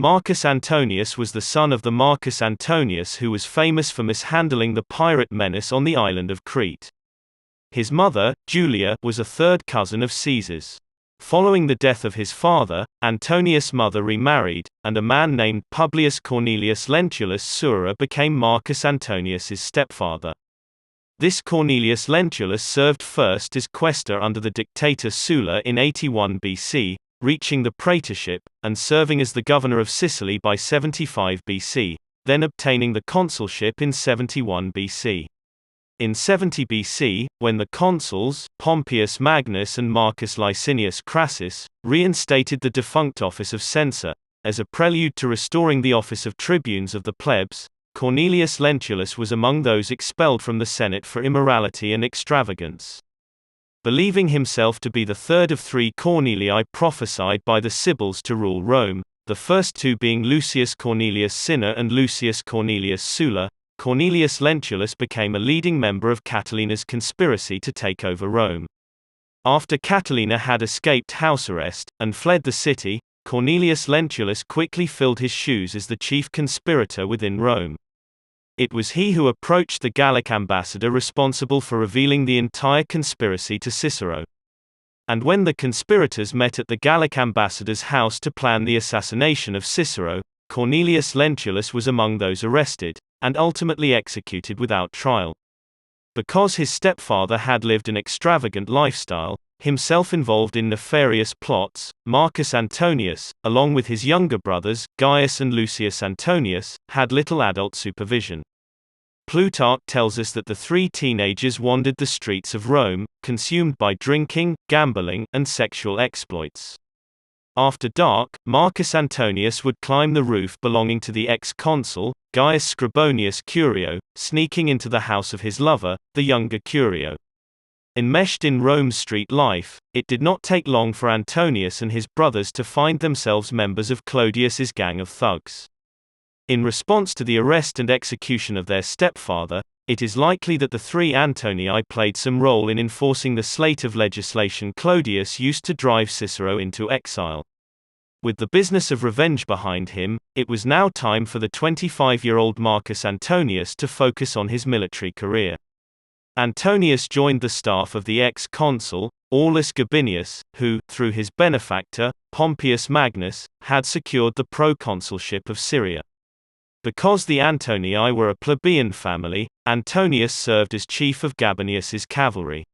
Marcus Antonius was the son of the Marcus Antonius who was famous for mishandling the pirate menace on the island of Crete. His mother, Julia, was a third cousin of Caesar's. Following the death of his father, Antonius' mother remarried, and a man named Publius Cornelius Lentulus Sura became Marcus Antonius's stepfather. This Cornelius Lentulus served first as quaestor under the dictator Sulla in 81 BC, reaching the praetorship, and serving as the governor of Sicily by 75 BC, then obtaining the consulship in 71 BC. In 70 BC, when the consuls, Pompeius Magnus and Marcus Licinius Crassus, reinstated the defunct office of censor, as a prelude to restoring the office of tribunes of the plebs, Cornelius Lentulus was among those expelled from the Senate for immorality and extravagance. Believing himself to be the third of three Cornelii prophesied by the Sibyls to rule Rome, the first two being Lucius Cornelius Cinna and Lucius Cornelius Sulla, Cornelius Lentulus became a leading member of Catilina's conspiracy to take over Rome. After Catilina had escaped house arrest, and fled the city, Cornelius Lentulus quickly filled his shoes as the chief conspirator within Rome. It was he who approached the Gallic ambassador responsible for revealing the entire conspiracy to Cicero. And when the conspirators met at the Gallic ambassador's house to plan the assassination of Cicero, Cornelius Lentulus was among those arrested, and ultimately executed without trial. Because his stepfather had lived an extravagant lifestyle, himself involved in nefarious plots, Marcus Antonius, along with his younger brothers, Gaius and Lucius Antonius, had little adult supervision. Plutarch tells us that the three teenagers wandered the streets of Rome, consumed by drinking, gambling, and sexual exploits. After dark, Marcus Antonius would climb the roof belonging to the ex-consul, Gaius Scribonius Curio, sneaking into the house of his lover, the younger Curio. Enmeshed in Rome's street life, it did not take long for Antonius and his brothers to find themselves members of Clodius's gang of thugs. In response to the arrest and execution of their stepfather, it is likely that the three Antonii played some role in enforcing the slate of legislation Clodius used to drive Cicero into exile. With the business of revenge behind him, it was now time for the 25-year-old Marcus Antonius to focus on his military career. Antonius joined the staff of the ex-consul, Aulus Gabinius, who, through his benefactor, Pompeius Magnus, had secured the proconsulship of Syria. Because the Antonii were a plebeian family, Antonius served as chief of Gabinius's cavalry.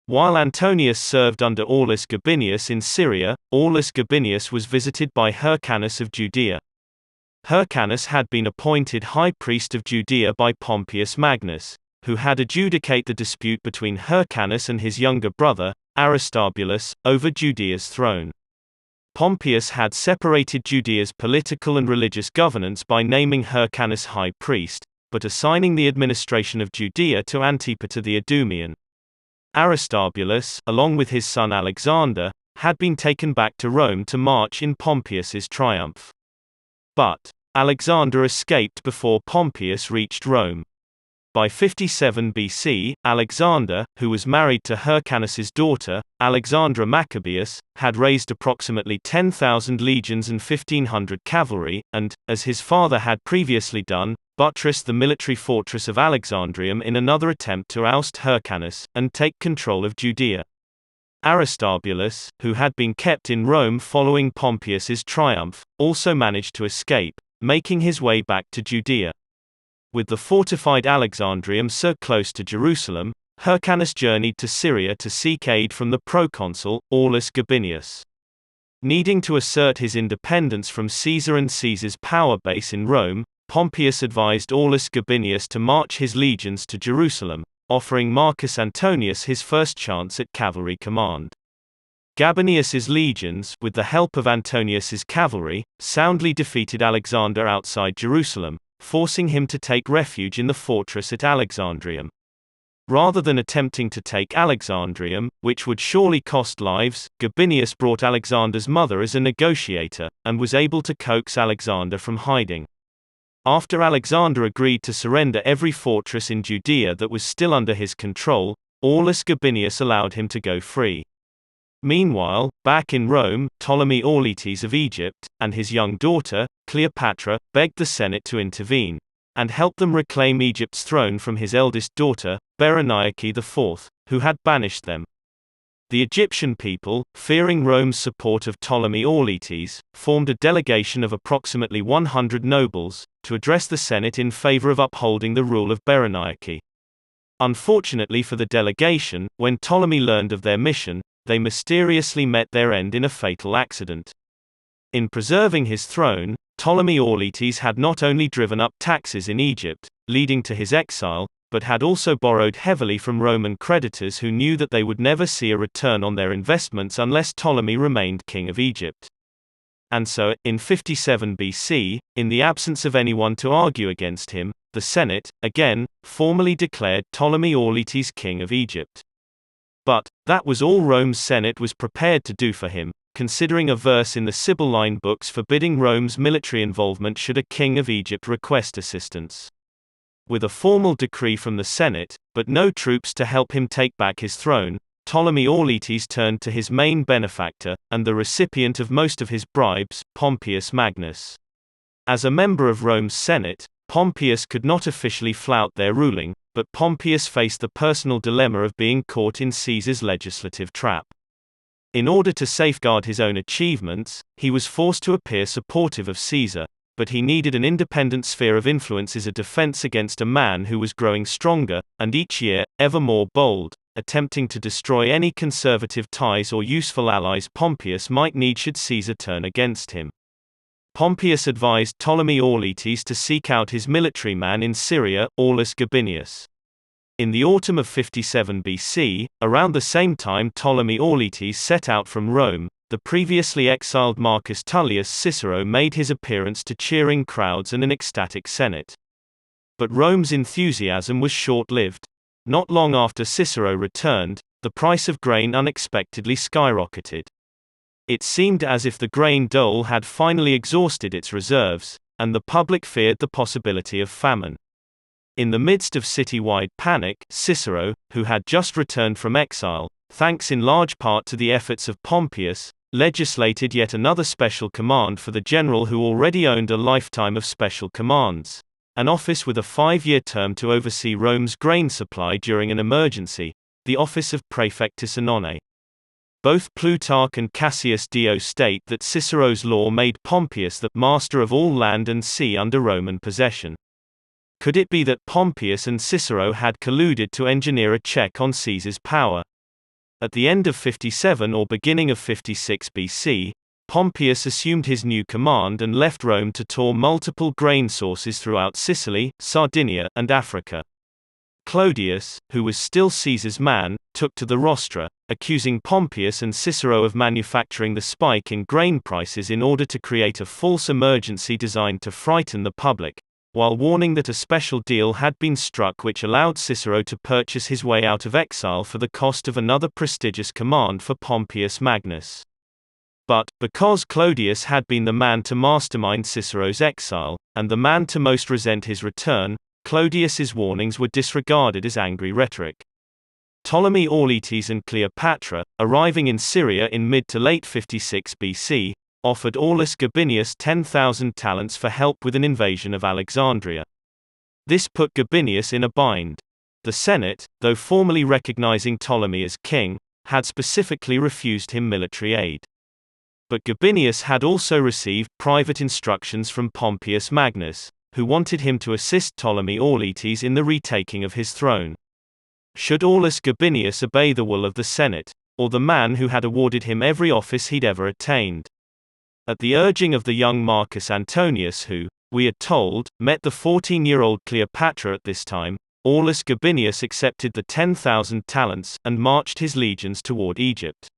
While Antonius served under Aulus Gabinius in Syria, Aulus Gabinius was visited by Hyrcanus of Judea. Hyrcanus had been appointed high priest of Judea by Pompeius Magnus, who had adjudicate the dispute between Hyrcanus and his younger brother, Aristobulus, over Judea's throne. Pompeius had separated Judea's political and religious governance by naming Hyrcanus high priest, but assigning the administration of Judea to Antipater the Idumean. Aristobulus, along with his son Alexander, had been taken back to Rome to march in Pompeius's triumph. But Alexander escaped before Pompeius reached Rome. By 57 BC, Alexander, who was married to Hyrcanus's daughter, Alexandra Maccabeus, had raised approximately 10,000 legions and 1,500 cavalry, and, as his father had previously done, buttressed the military fortress of Alexandrium in another attempt to oust Hyrcanus, and take control of Judea. Aristobulus, who had been kept in Rome following Pompeius's triumph, also managed to escape, making his way back to Judea. With the fortified Alexandrium so close to Jerusalem, Hyrcanus journeyed to Syria to seek aid from the proconsul, Aulus Gabinius. Needing to assert his independence from Caesar and Caesar's power base in Rome, Pompeius advised Aulus Gabinius to march his legions to Jerusalem, offering Marcus Antonius his first chance at cavalry command. Gabinius's legions, with the help of Antonius's cavalry, soundly defeated Alexander outside Jerusalem, forcing him to take refuge in the fortress at Alexandrium. Rather than attempting to take Alexandrium, which would surely cost lives, Gabinius brought Alexander's mother as a negotiator, and was able to coax Alexander from hiding. After Alexander agreed to surrender every fortress in Judea that was still under his control, Aulus Gabinius allowed him to go free. Meanwhile, back in Rome, Ptolemy Auletes of Egypt, and his young daughter, Cleopatra, begged the Senate to intervene and help them reclaim Egypt's throne from his eldest daughter, Berenike IV, who had banished them. The Egyptian people, fearing Rome's support of Ptolemy Auletes, formed a delegation of approximately 100 nobles to address the Senate in favor of upholding the rule of Berenike. Unfortunately for the delegation, when Ptolemy learned of their mission, they mysteriously met their end in a fatal accident. In preserving his throne, Ptolemy Auletes had not only driven up taxes in Egypt, leading to his exile, but had also borrowed heavily from Roman creditors who knew that they would never see a return on their investments unless Ptolemy remained king of Egypt. And so, in 57 BC, in the absence of anyone to argue against him, the Senate, again, formally declared Ptolemy Auletes king of Egypt. But that was all Rome's Senate was prepared to do for him, considering a verse in the Sibylline books forbidding Rome's military involvement should a king of Egypt request assistance. With a formal decree from the Senate, but no troops to help him take back his throne, Ptolemy Auletes turned to his main benefactor, and the recipient of most of his bribes, Pompeius Magnus. As a member of Rome's Senate, Pompeius could not officially flout their ruling, but Pompeius faced the personal dilemma of being caught in Caesar's legislative trap. In order to safeguard his own achievements, he was forced to appear supportive of Caesar, but he needed an independent sphere of influence as a defense against a man who was growing stronger, and each year, ever more bold, attempting to destroy any conservative ties or useful allies Pompeius might need should Caesar turn against him. Pompeius advised Ptolemy Auletes to seek out his military man in Syria, Aulus Gabinius. In the autumn of 57 BC, around the same time Ptolemy Auletes set out from Rome, the previously exiled Marcus Tullius Cicero made his appearance to cheering crowds and an ecstatic Senate. But Rome's enthusiasm was short-lived. Not long after Cicero returned, the price of grain unexpectedly skyrocketed. It seemed as if the grain dole had finally exhausted its reserves, and the public feared the possibility of famine. In the midst of citywide panic, Cicero, who had just returned from exile, thanks in large part to the efforts of Pompeius, legislated yet another special command for the general who already owned a lifetime of special commands, an office with a 5-year term to oversee Rome's grain supply during an emergency, the office of Praefectus Annone. Both Plutarch and Cassius Dio state that Cicero's law made Pompeius the master of all land and sea under Roman possession. Could it be that Pompeius and Cicero had colluded to engineer a check on Caesar's power? At the end of 57 or beginning of 56 BC, Pompeius assumed his new command and left Rome to tour multiple grain sources throughout Sicily, Sardinia, and Africa. Clodius, who was still Caesar's man, took to the rostra, accusing Pompeius and Cicero of manufacturing the spike in grain prices in order to create a false emergency designed to frighten the public, while warning that a special deal had been struck which allowed Cicero to purchase his way out of exile for the cost of another prestigious command for Pompeius Magnus. But, because Clodius had been the man to mastermind Cicero's exile, and the man to most resent his return, Clodius's warnings were disregarded as angry rhetoric. Ptolemy Auletes and Cleopatra, arriving in Syria in mid to late 56 BC, offered Aulus Gabinius 10,000 talents for help with an invasion of Alexandria. This put Gabinius in a bind. The Senate, though formally recognizing Ptolemy as king, had specifically refused him military aid. But Gabinius had also received private instructions from Pompeius Magnus, who wanted him to assist Ptolemy Auletes in the retaking of his throne. Should Aulus Gabinius obey the will of the Senate, or the man who had awarded him every office he'd ever attained? At the urging of the young Marcus Antonius who, we are told, met the 14-year-old Cleopatra at this time, Aulus Gabinius accepted the 10,000 talents, and marched his legions toward Egypt.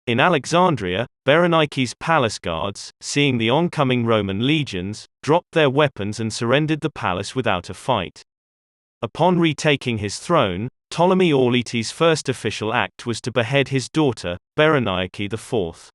In Alexandria, Berenike's palace guards, seeing the oncoming Roman legions, dropped their weapons and surrendered the palace without a fight. Upon retaking his throne, Ptolemy Auletes' first official act was to behead his daughter, Berenike IV.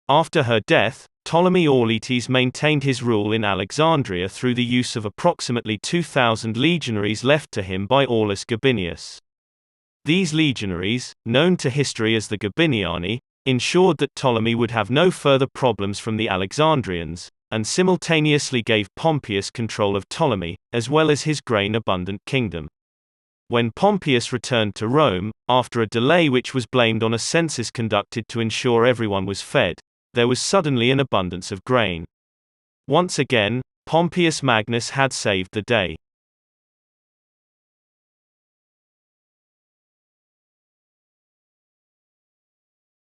After her death, Ptolemy Auletes maintained his rule in Alexandria through the use of approximately 2,000 legionaries left to him by Aulus Gabinius. These legionaries, known to history as the Gabiniani, ensured that Ptolemy would have no further problems from the Alexandrians, and simultaneously gave Pompeius control of Ptolemy, as well as his grain-abundant kingdom. When Pompeius returned to Rome, after a delay which was blamed on a census conducted to ensure everyone was fed, there was suddenly an abundance of grain. Once again, Pompeius Magnus had saved the day.